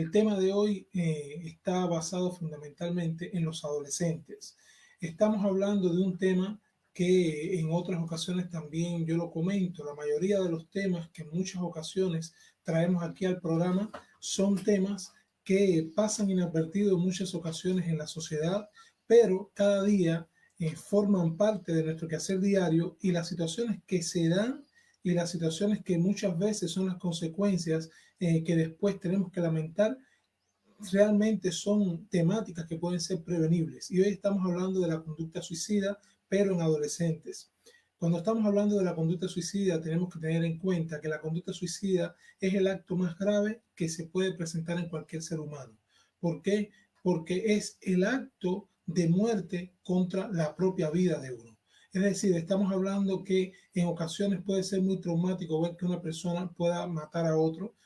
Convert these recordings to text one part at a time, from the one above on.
el tema de hoy está basado fundamentalmente en los adolescentes. Estamos hablando de un tema que en otras ocasiones también yo lo comento. La mayoría de los temas que en muchas ocasiones traemos aquí al programa son temas que pasan inadvertidos en muchas ocasiones en la sociedad, pero cada día forman parte de nuestro quehacer diario, y las situaciones que se dan y las situaciones que muchas veces son las consecuencias que después tenemos que lamentar, realmente son temáticas que pueden ser prevenibles. Y hoy estamos hablando de la conducta suicida, pero en adolescentes. Cuando estamos hablando de la conducta suicida, tenemos que tener en cuenta que la conducta suicida es el acto más grave que se puede presentar en cualquier ser humano. ¿Por qué? Porque es el acto de muerte contra la propia vida de uno. Es decir, estamos hablando que en ocasiones puede ser muy traumático ver que una persona pueda matar a otro.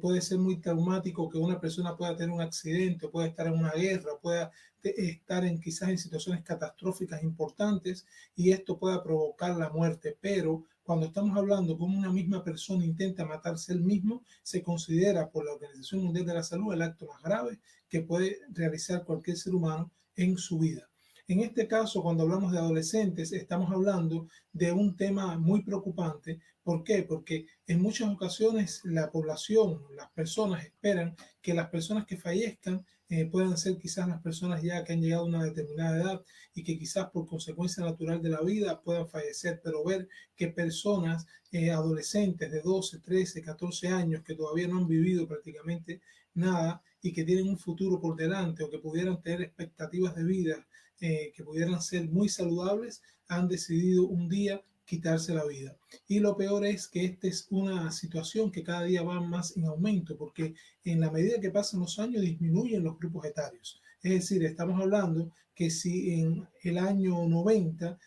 Puede ser muy traumático que una persona pueda tener un accidente, pueda estar en una guerra, pueda estar quizás en situaciones catastróficas importantes, y esto pueda provocar la muerte. Pero cuando estamos hablando como una misma persona intenta matarse él mismo, se considera por la Organización Mundial de la Salud el acto más grave que puede realizar cualquier ser humano en su vida. En este caso, cuando hablamos de adolescentes, estamos hablando de un tema muy preocupante. ¿Por qué? Porque en muchas ocasiones la población, las personas esperan que las personas que fallezcan puedan ser quizás las personas ya que han llegado a una determinada edad y que quizás por consecuencia natural de la vida puedan fallecer, pero ver que personas adolescentes de 12, 13, 14 años que todavía no han vivido prácticamente nada y que tienen un futuro por delante o que pudieran tener expectativas de vida que pudieran ser muy saludables, han decidido un día quitarse la vida. Y lo peor es que esta es una situación que cada día va más en aumento, porque en la medida que pasan los años disminuyen los grupos etarios. Es decir, estamos hablando que si en el año 90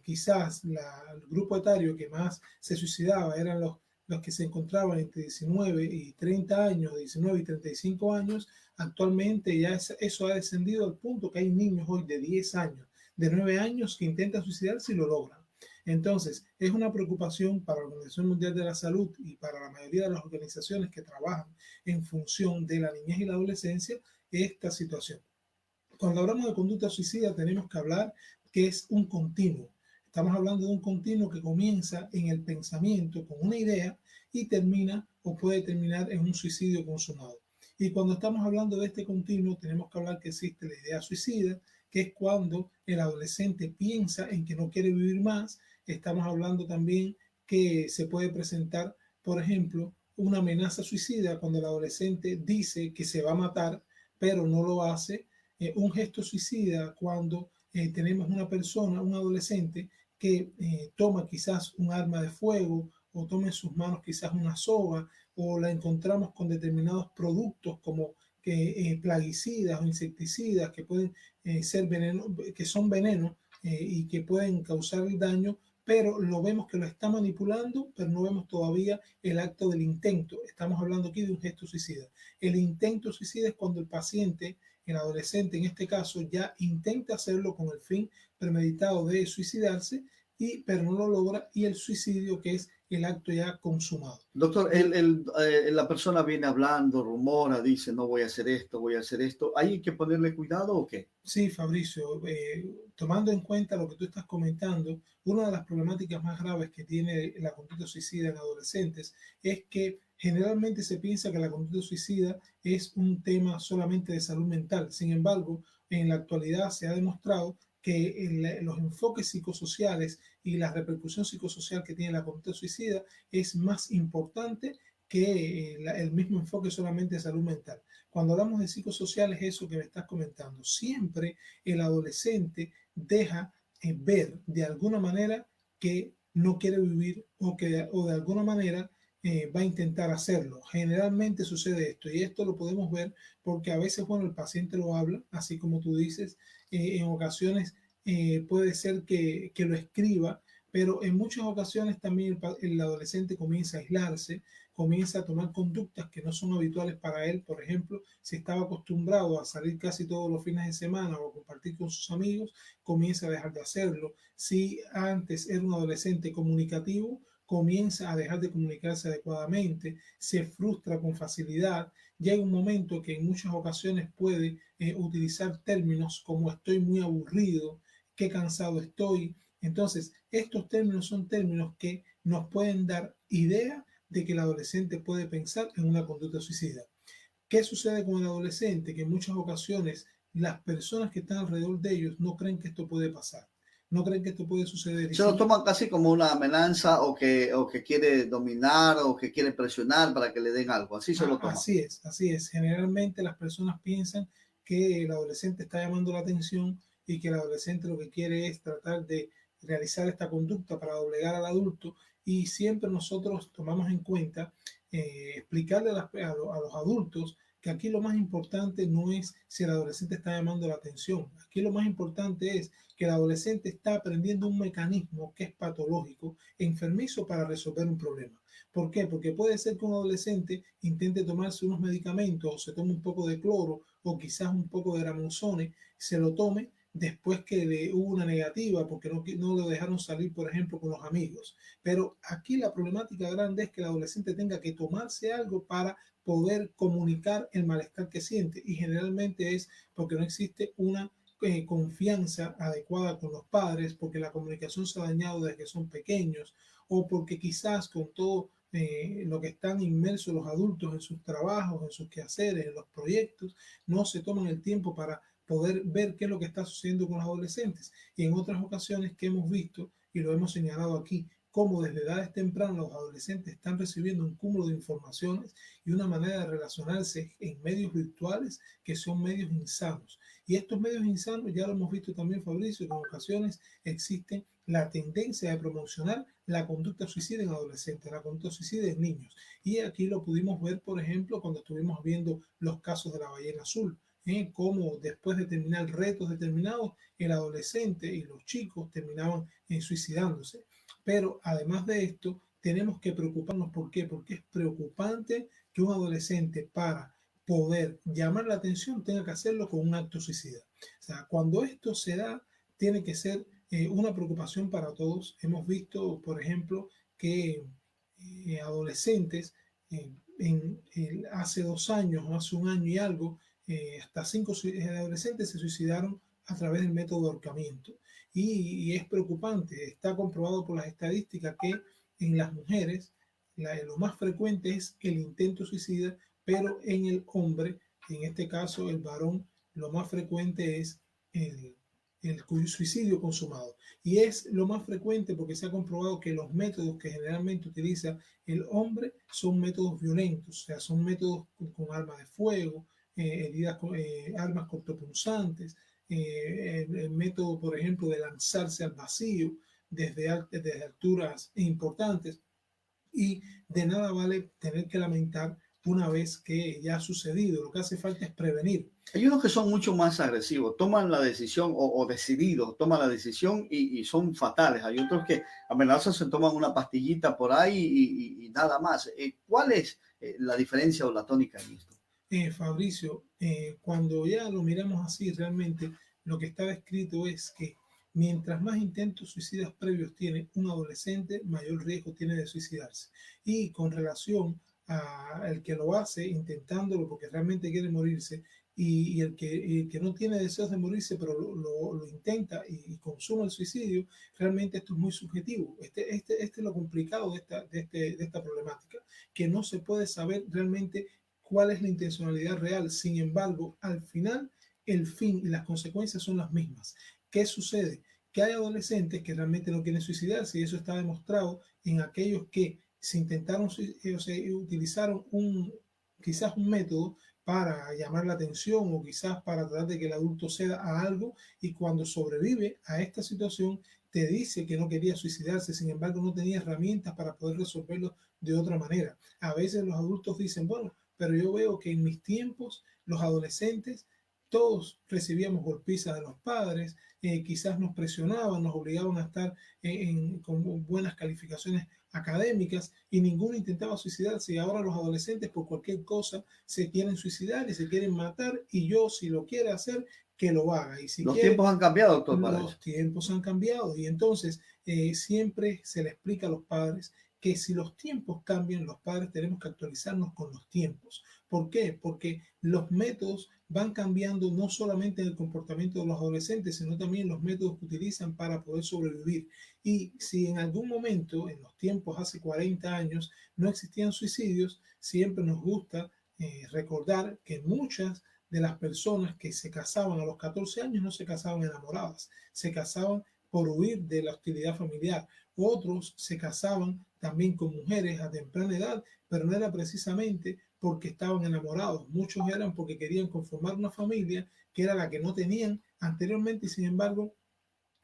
quizás el grupo etario que más se suicidaba eran los que se encontraban entre 19 y 30 años, 19 y 35 años, actualmente ya eso ha descendido al punto que hay niños hoy de 10 años, de 9 años que intentan suicidarse y lo logran. Entonces, es una preocupación para la Organización Mundial de la Salud y para la mayoría de las organizaciones que trabajan en función de la niñez y la adolescencia esta situación. Cuando hablamos de conducta suicida tenemos que hablar que es un continuo. Estamos hablando de un continuo que comienza en el pensamiento con una idea y termina o puede terminar en un suicidio consumado. Y cuando estamos hablando de este continuo tenemos que hablar que existe la idea suicida, que es cuando el adolescente piensa en que no quiere vivir más. Estamos hablando también que se puede presentar, por ejemplo, una amenaza suicida cuando el adolescente dice que se va a matar, pero no lo hace. Un gesto suicida cuando tenemos una persona, un adolescente, que toma quizás un arma de fuego o toma en sus manos quizás una soga, o la encontramos con determinados productos como plaguicidas o insecticidas que pueden ser veneno, que son venenos y que pueden causar el daño, pero lo vemos que lo está manipulando, pero no vemos todavía el acto del intento. Estamos hablando aquí de un gesto suicida. El intento suicida es cuando el paciente, el adolescente en este caso, ya intenta hacerlo con el fin premeditado de suicidarse, pero no lo logra, y el suicidio, que es el acto ya consumado. Doctor, la persona viene hablando, rumora, dice, no voy a hacer esto, voy a hacer esto. ¿Hay que ponerle cuidado o qué? Sí, Fabricio, tomando en cuenta lo que tú estás comentando, una de las problemáticas más graves que tiene la conducta suicida en adolescentes es que generalmente se piensa que la conducta suicida es un tema solamente de salud mental. Sin embargo, en la actualidad se ha demostrado que los enfoques psicosociales y la repercusión psicosocial que tiene la conducta suicida es más importante que el mismo enfoque solamente de salud mental. Cuando hablamos de psicosocial es eso que me estás comentando. Siempre el adolescente deja ver de alguna manera que no quiere vivir o de alguna manera va a intentar hacerlo. Generalmente sucede esto, y esto lo podemos ver porque a veces, bueno, el paciente lo habla, así como tú dices, en ocasiones puede ser que lo escriba, pero en muchas ocasiones también el adolescente comienza a aislarse, comienza a tomar conductas que no son habituales para él. Por ejemplo, si estaba acostumbrado a salir casi todos los fines de semana o a compartir con sus amigos, comienza a dejar de hacerlo. Si antes era un adolescente comunicativo, comienza a dejar de comunicarse adecuadamente, se frustra con facilidad, llega un momento que en muchas ocasiones puede utilizar términos como estoy muy aburrido, qué cansado estoy. Entonces, estos términos son términos que nos pueden dar idea de que el adolescente puede pensar en una conducta suicida. ¿Qué sucede con el adolescente? Que en muchas ocasiones las personas que están alrededor de ellos no creen que esto puede pasar, no creen que esto puede suceder. Y Se lo toman casi como una amenaza o que quiere dominar o que quiere presionar para que le den algo. Así se lo toman. Así es, así es. Generalmente las personas piensan que el adolescente está llamando la atención y que el adolescente lo que quiere es tratar de realizar esta conducta para doblegar al adulto, y siempre nosotros tomamos en cuenta explicarle a los adultos que aquí lo más importante no es si el adolescente está llamando la atención. Aquí lo más importante es que el adolescente está aprendiendo un mecanismo que es patológico, enfermizo, para resolver un problema. ¿Por qué? Porque puede ser que un adolescente intente tomarse unos medicamentos, o se tome un poco de cloro, o quizás un poco de ramonzone, se lo tome después que le hubo una negativa porque no lo dejaron salir, por ejemplo, con los amigos. Pero aquí la problemática grande es que el adolescente tenga que tomarse algo para poder comunicar el malestar que siente, y generalmente es porque no existe una confianza adecuada con los padres, porque la comunicación se ha dañado desde que son pequeños, o porque quizás con todo lo que están inmersos los adultos en sus trabajos, en sus quehaceres, en los proyectos, no se toman el tiempo para poder ver qué es lo que está sucediendo con los adolescentes. Y en otras ocasiones que hemos visto, y lo hemos señalado aquí, cómo desde edades tempranas los adolescentes están recibiendo un cúmulo de informaciones y una manera de relacionarse en medios virtuales que son medios insanos. Y estos medios insanos, ya lo hemos visto también, Fabricio, que en ocasiones existen la tendencia de promocionar la conducta suicida en adolescentes, la conducta suicida en niños. Y aquí lo pudimos ver, por ejemplo, cuando estuvimos viendo los casos de la ballena azul, cómo después de terminar retos determinados, el adolescente y los chicos terminaban suicidándose. Pero además de esto, tenemos que preocuparnos. ¿Por qué? Porque es preocupante que un adolescente, para poder llamar la atención, tenga que hacerlo con un acto suicida. O sea, cuando esto se da, tiene que ser una preocupación para todos. Hemos visto, por ejemplo, que adolescentes hace 2 años o hace un año y algo, hasta 5 adolescentes se suicidaron a través del método de ahorcamiento. Y es preocupante, está comprobado por las estadísticas que en las mujeres lo más frecuente es el intento suicida, pero en el hombre, en este caso el varón, lo más frecuente es el, el suicidio consumado. Y es lo más frecuente porque se ha comprobado que los métodos que generalmente utiliza el hombre son métodos violentos, o sea, son métodos con armas de fuego, heridas armas cortopunzantes, el método, por ejemplo, de lanzarse al vacío desde alturas importantes. Y de nada vale tener que lamentar una vez que ya ha sucedido. Lo que hace falta es prevenir. Hay unos que son mucho más agresivos, toman la decisión o decididos, toman la decisión y son fatales. Hay otros que amenazan, se toman una pastillita por ahí y nada más. ¿Cuál es la diferencia o la tónica en esto? Fabricio, cuando ya lo miramos así, realmente lo que está escrito es que mientras más intentos suicidas previos tiene un adolescente, mayor riesgo tiene de suicidarse. Y con relación al que lo hace intentándolo porque realmente quiere morirse, y el que no tiene deseos de morirse, pero lo intenta y consume el suicidio, realmente esto es muy subjetivo. Este es lo complicado de esta problemática, que no se puede saber realmente cuál es la intencionalidad real. Sin embargo, al final, el fin y las consecuencias son las mismas. ¿Qué sucede? Que hay adolescentes que realmente no quieren suicidarse, y eso está demostrado en aquellos que se intentaron, o se utilizaron quizás un método para llamar la atención, o quizás para tratar de que el adulto ceda a algo, y cuando sobrevive a esta situación te dice que no quería suicidarse, sin embargo no tenía herramientas para poder resolverlo de otra manera. A veces los adultos dicen, bueno, pero yo veo que en mis tiempos los adolescentes todos recibíamos golpizas de los padres, quizás nos presionaban, nos obligaban a estar con buenas calificaciones académicas, y ninguno intentaba suicidarse. Y ahora los adolescentes por cualquier cosa se quieren suicidar y se quieren matar, y yo, si lo quiere hacer, que lo haga. Y si Los quiere, tiempos han cambiado, doctor, para eso. los tiempos han cambiado, y entonces siempre se le explica a los padres que si los tiempos cambian, los padres tenemos que actualizarnos con los tiempos. ¿Por qué? Porque los métodos van cambiando no solamente en el comportamiento de los adolescentes, sino también los métodos que utilizan para poder sobrevivir. Y si en algún momento, en los tiempos hace 40 años, no existían suicidios, siempre nos gusta recordar que muchas de las personas que se casaban a los 14 años no se casaban enamoradas, se casaban por huir de la hostilidad familiar. Otros se casaban también con mujeres a temprana edad, pero no era precisamente porque estaban enamorados. Muchos eran porque querían conformar una familia que era la que no tenían anteriormente y sin embargo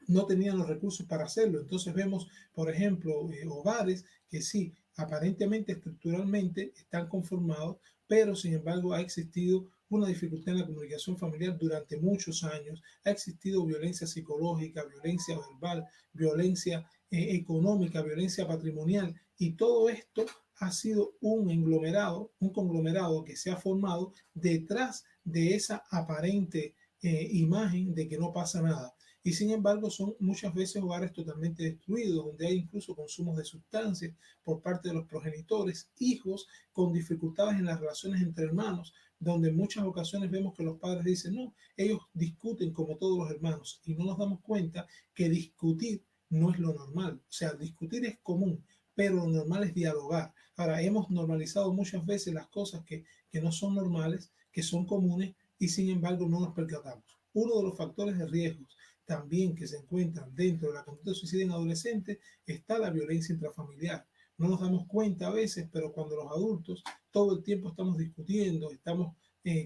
no tenían los recursos para hacerlo. Entonces vemos, por ejemplo, hogares que sí, aparentemente estructuralmente están conformados, pero sin embargo ha existido una dificultad en la comunicación familiar durante muchos años, ha existido violencia psicológica, violencia verbal, violencia económica, violencia patrimonial, y todo esto ha sido un conglomerado que se ha formado detrás de esa aparente imagen de que no pasa nada. Y sin embargo son muchas veces hogares totalmente destruidos, donde hay incluso consumos de sustancias por parte de los progenitores, hijos con dificultades en las relaciones entre hermanos, donde en muchas ocasiones vemos que los padres dicen, no, ellos discuten como todos los hermanos y no nos damos cuenta que discutir no es lo normal. O sea, discutir es común, pero lo normal es dialogar. Ahora, hemos normalizado muchas veces las cosas que no son normales, que son comunes, y sin embargo no nos percatamos. Uno de los factores de riesgo también que se encuentran dentro de la conducta suicida en adolescentes está la violencia intrafamiliar. No nos damos cuenta a veces, pero cuando los adultos todo el tiempo estamos discutiendo, estamos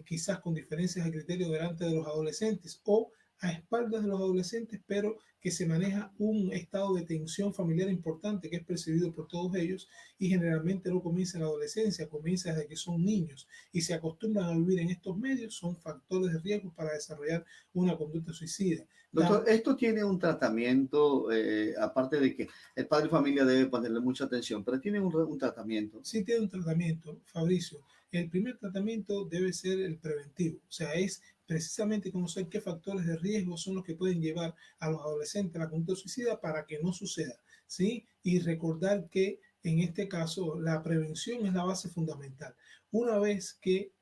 quizás con diferencias de criterio delante de los adolescentes o a espaldas de los adolescentes, pero que se maneja un estado de tensión familiar importante que es percibido por todos ellos y generalmente no comienza en la adolescencia, comienza desde que son niños y se acostumbran a vivir en estos medios, son factores de riesgo para desarrollar una conducta suicida. Doctor, esto tiene un tratamiento, aparte de que el padre de familia debe ponerle mucha atención, pero tiene un tratamiento. Sí tiene un tratamiento, Fabricio. El primer tratamiento debe ser el preventivo, o sea, es precisamente conocer qué factores de riesgo son los que pueden llevar a los adolescentes a la conducta suicida para que no suceda, ¿sí? Y recordar que en este caso la prevención es la base fundamental. Una vez que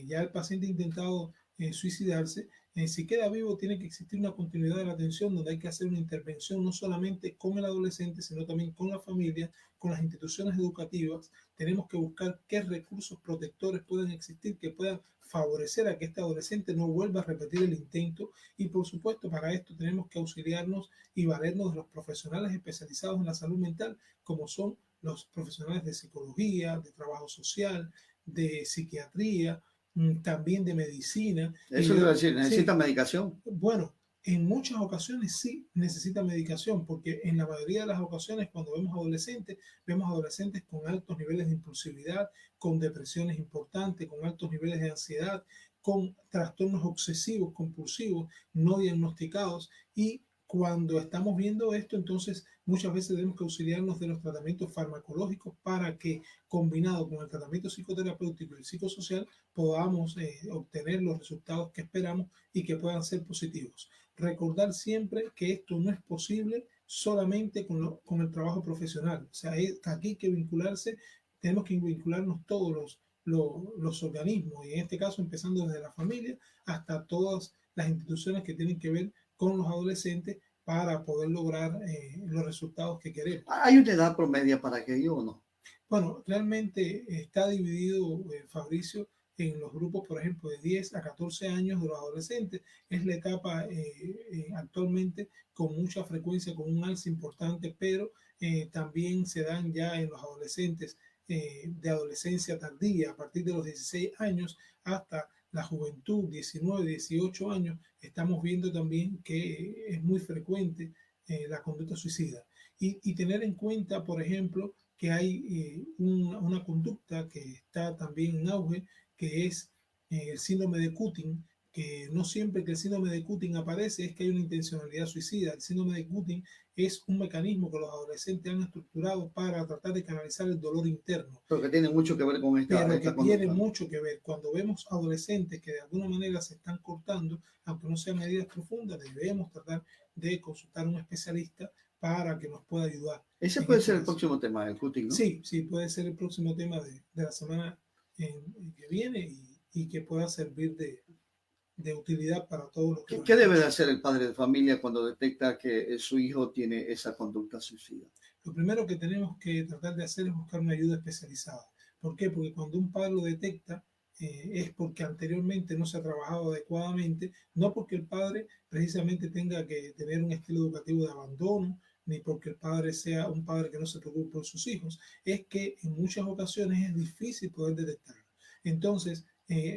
ya el paciente ha intentado suicidarse, si queda vivo tiene que existir una continuidad de la atención donde hay que hacer una intervención no solamente con el adolescente, sino también con la familia, con las instituciones educativas. Tenemos que buscar qué recursos protectores pueden existir que puedan favorecer a que este adolescente no vuelva a repetir el intento y por supuesto para esto tenemos que auxiliarnos y valernos de los profesionales especializados en la salud mental como son los profesionales de psicología, de trabajo social, de psiquiatría, también de medicina. Eso quiero decir, ¿necesita medicación? Bueno, en muchas ocasiones sí necesita medicación, porque en la mayoría de las ocasiones cuando vemos adolescentes con altos niveles de impulsividad, con depresiones importantes, con altos niveles de ansiedad, con trastornos obsesivos, compulsivos, no diagnosticados y cuando estamos viendo esto, entonces muchas veces tenemos que auxiliarnos de los tratamientos farmacológicos para que, combinado con el tratamiento psicoterapéutico y psicosocial, podamos obtener los resultados que esperamos y que puedan ser positivos. Recordar siempre que esto no es posible solamente con el trabajo profesional. O sea, aquí hay que vincularse, tenemos que vincularnos todos los organismos, y en este caso empezando desde la familia hasta todas las instituciones que tienen que ver con los adolescentes para poder lograr los resultados que queremos. ¿Hay una edad promedia para aquello o no? Bueno, realmente está dividido, Fabricio, en los grupos, por ejemplo, de 10 a 14 años de los adolescentes. Es la etapa actualmente con mucha frecuencia, con un alza importante, pero también se dan ya en los adolescentes de adolescencia tardía, a partir de los 16 años hasta la juventud, 19, 18 años, estamos viendo también que es muy frecuente la conducta suicida. Y tener en cuenta, por ejemplo, que hay una conducta que está también en auge, que es el síndrome de Cutting, que no siempre que el síndrome de Cutting aparece es que hay una intencionalidad suicida. El síndrome de Cutting es un mecanismo que los adolescentes han estructurado para tratar de canalizar el dolor interno. Pero que tiene mucho que ver con esta Pero que conducta. tiene mucho que ver. Cuando vemos adolescentes que de alguna manera se están cortando, aunque no sean medidas profundas, debemos tratar de consultar a un especialista para que nos pueda ayudar. Ese puede ser el próximo tema, el cutting, ¿no? Sí, sí, puede ser el próximo tema de la semana que viene y que pueda servir de utilidad para todos los que ¿Qué, lo qué debe de escuchan. hacer el padre de familia cuando detecta que su hijo tiene esa conducta suicida? Lo primero que tenemos que tratar de hacer es buscar una ayuda especializada. ¿Por qué? Porque cuando un padre lo detecta, es porque anteriormente no se ha trabajado adecuadamente, no porque el padre precisamente tenga que tener un estilo educativo de abandono, ni porque el padre sea un padre que no se preocupe por sus hijos, es que en muchas ocasiones es difícil poder detectarlo. Entonces,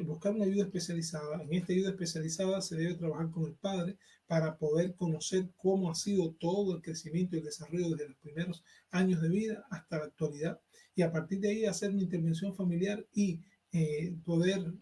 buscar una ayuda especializada. En esta ayuda especializada se debe trabajar con el padre para poder conocer cómo ha sido todo el crecimiento y el desarrollo desde los primeros años de vida hasta la actualidad, y a partir de ahí hacer una intervención familiar y poder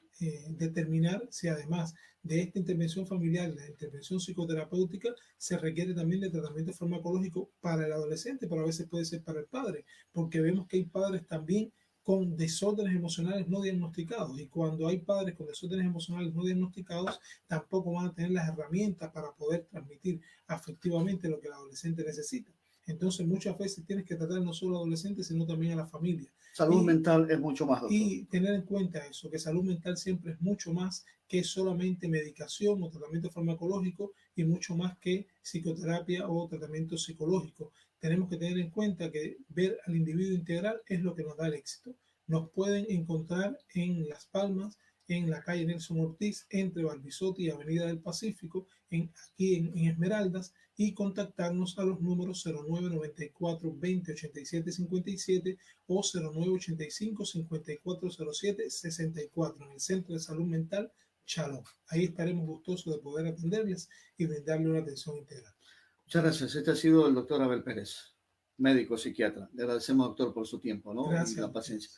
determinar si además de esta intervención familiar, la intervención psicoterapéutica, se requiere también de tratamiento farmacológico para el adolescente, pero a veces puede ser para el padre, porque vemos que hay padres también con desórdenes emocionales no diagnosticados, y cuando hay padres con desórdenes emocionales no diagnosticados tampoco van a tener las herramientas para poder transmitir afectivamente lo que el adolescente necesita. Entonces muchas veces tienes que tratar no solo al adolescente, sino también a la familia. Salud Y, mental es mucho más, doctor. y tener en cuenta eso, que salud mental siempre es mucho más que solamente medicación o tratamiento farmacológico, y mucho más que psicoterapia o tratamiento psicológico. Tenemos que tener en cuenta que ver al individuo integral es lo que nos da el éxito. Nos pueden encontrar en Las Palmas, en la calle Nelson Ortiz, entre Barbizotti y Avenida del Pacífico, aquí en Esmeraldas, y contactarnos a los números 0994 20 87 57 o 0985 5407 64 en el Centro de Salud Mental Shalom. Ahí estaremos gustosos de poder atenderles y brindarle una atención integral. Muchas gracias. Este ha sido el doctor Abel Pérez, médico psiquiatra. Le agradecemos, doctor, por su tiempo, ¿no? Y Gracias a la paciencia. ustedes.